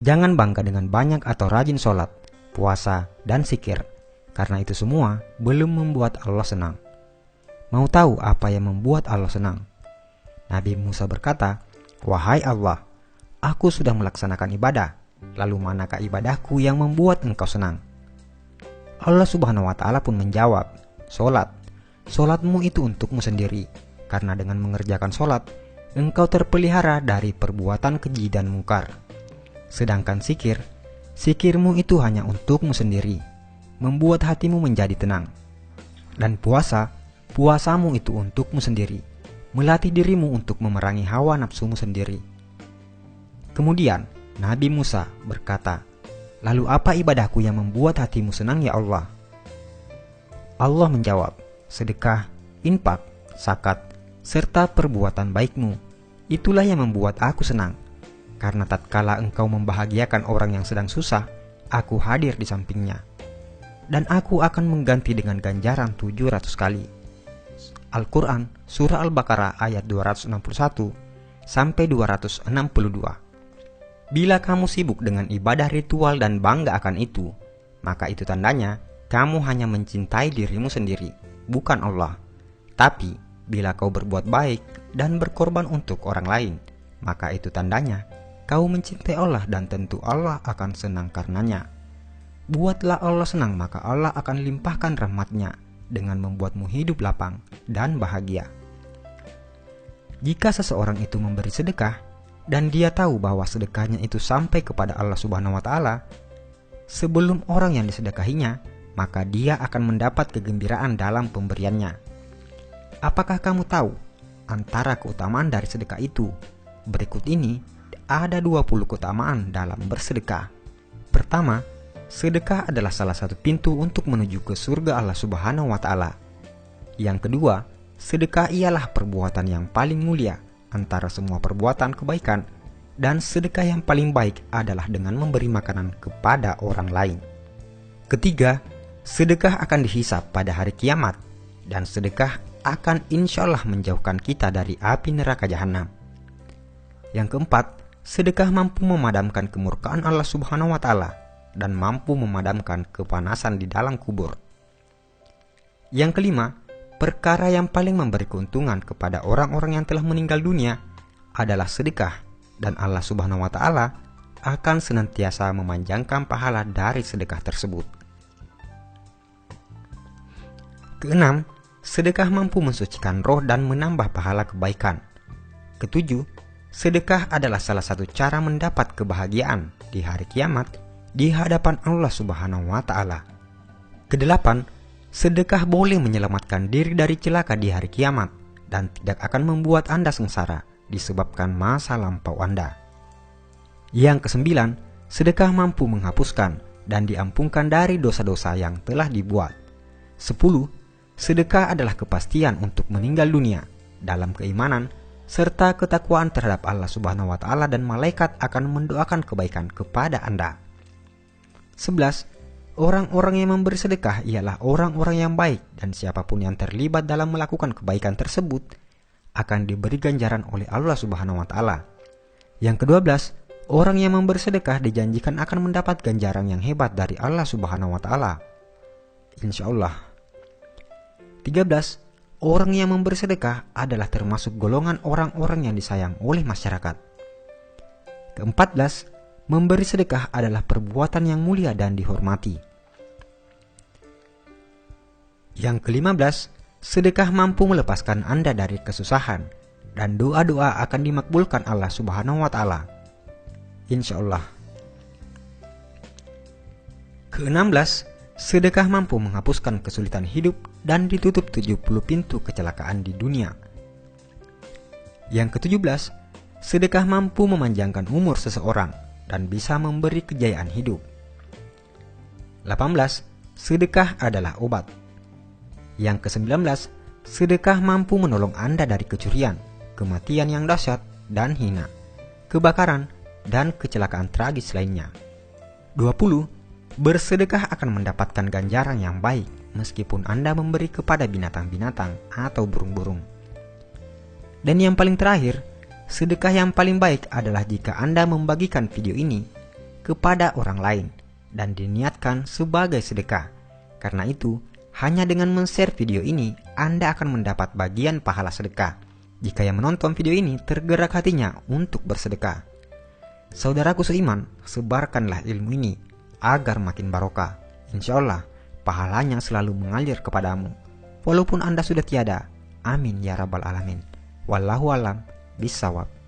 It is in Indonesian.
Jangan bangga dengan banyak atau rajin sholat, puasa, dan zikir, karena itu semua belum membuat Allah senang. Mau tahu apa yang membuat Allah senang? Nabi Musa berkata, "Wahai Allah, aku sudah melaksanakan ibadah, lalu manakah ibadahku yang membuat engkau senang?" Allah Subhanahu wa Ta'ala pun menjawab, "Sholat. Sholatmu itu untukmu sendiri, karena dengan mengerjakan sholat, engkau terpelihara dari perbuatan keji dan mungkar. Sedangkan zikir, zikirmu itu hanya untukmu sendiri, membuat hatimu menjadi tenang. Dan puasa, puasamu itu untukmu sendiri, melatih dirimu untuk memerangi hawa nafsumu sendiri." Kemudian Nabi Musa berkata, "Lalu apa ibadahku yang membuat hatimu senang ya Allah?" Allah menjawab, "Sedekah, infak, zakat, serta perbuatan baikmu. Itulah yang membuat aku senang. Karena tatkala engkau membahagiakan orang yang sedang susah, aku hadir di sampingnya. Dan aku akan mengganti dengan ganjaran 700 kali." Al-Quran, Surah Al-Baqarah ayat 261 sampai 262. Bila kamu sibuk dengan ibadah ritual dan bangga akan itu, maka itu tandanya kamu hanya mencintai dirimu sendiri, bukan Allah. Tapi bila kau berbuat baik dan berkorban untuk orang lain, maka itu tandanya kau mencintai Allah dan tentu Allah akan senang karenanya. Buatlah Allah senang, maka Allah akan limpahkan rahmat-Nya dengan membuatmu hidup lapang dan bahagia. Jika seseorang itu memberi sedekah dan dia tahu bahwa sedekahnya itu sampai kepada Allah Subhanahu wa Ta'ala sebelum orang yang disedekahinya, maka dia akan mendapat kegembiraan dalam pemberiannya. Apakah kamu tahu antara keutamaan dari sedekah itu? Berikut ini ada 20 keutamaan dalam bersedekah. Pertama, sedekah adalah salah satu pintu untuk menuju ke surga Allah Subhanahu wa Ta'ala. Yang kedua, sedekah ialah perbuatan yang paling mulia antara semua perbuatan kebaikan, dan sedekah yang paling baik adalah dengan memberi makanan kepada orang lain. Ketiga, sedekah akan dihisap pada hari kiamat, dan sedekah akan insya Allah menjauhkan kita dari api neraka jahanam. Yang keempat, sedekah mampu memadamkan kemurkaan Allah Subhanahu wa Ta'ala dan mampu memadamkan kepanasan di dalam kubur. Yang kelima, perkara yang paling memberi keuntungan kepada orang-orang yang telah meninggal dunia adalah sedekah, dan Allah Subhanahu wa Ta'ala akan senantiasa memanjangkan pahala dari sedekah tersebut. Keenam, sedekah mampu mensucikan roh dan menambah pahala kebaikan. Ketujuh, sedekah adalah salah satu cara mendapat kebahagiaan di hari kiamat di hadapan Allah Subhanahu wa Ta'ala. Kedelapan, sedekah boleh menyelamatkan diri dari celaka di hari kiamat dan tidak akan membuat Anda sengsara disebabkan masa lampau Anda. Yang kesembilan, sedekah mampu menghapuskan dan diampunkan dari dosa-dosa yang telah dibuat. 10. Sedekah adalah kepastian untuk meninggal dunia dalam keimanan serta ketakwaan terhadap Allah Subhanahu wa Ta'ala, dan malaikat akan mendoakan kebaikan kepada Anda. 11. Orang-orang yang memberi sedekah ialah orang-orang yang baik, dan siapapun yang terlibat dalam melakukan kebaikan tersebut akan diberi ganjaran oleh Allah Subhanahu wa Ta'ala. Yang ke-12, orang yang memberi sedekah dijanjikan akan mendapat ganjaran yang hebat dari Allah Subhanahu wa Ta'ala, insya Allah. 13. Orang yang memberi sedekah adalah termasuk golongan orang-orang yang disayang oleh masyarakat. Ke-14, memberi sedekah adalah perbuatan yang mulia dan dihormati. Yang ke-15, sedekah mampu melepaskan Anda dari kesusahan, dan doa-doa akan dimakbulkan Allah Subhanahu wa Ta'ala, insya Allah. Ke-16, sedekah mampu menghapuskan kesulitan hidup dan ditutup 70 pintu kecelakaan di dunia. Yang ke-17, sedekah mampu memanjangkan umur seseorang dan bisa memberi kejayaan hidup. 18. Sedekah adalah obat. Yang ke-19, sedekah mampu menolong Anda dari kecurian, kematian yang dahsyat dan hina, kebakaran, dan kecelakaan tragis lainnya. 20. Bersedekah akan mendapatkan ganjaran yang baik meskipun Anda memberi kepada binatang-binatang atau burung-burung. Dan yang paling terakhir, sedekah yang paling baik adalah jika Anda membagikan video ini kepada orang lain dan diniatkan sebagai sedekah. Karena itu, hanya dengan men-share video ini, Anda akan mendapat bagian pahala sedekah jika yang menonton video ini tergerak hatinya untuk bersedekah. Saudaraku seiman, sebarkanlah ilmu ini agar makin barokah. Insya Allah, pahalanya selalu mengalir kepadamu, walaupun Anda sudah tiada. Amin ya rabbal alamin. Wallahu alam bisawab.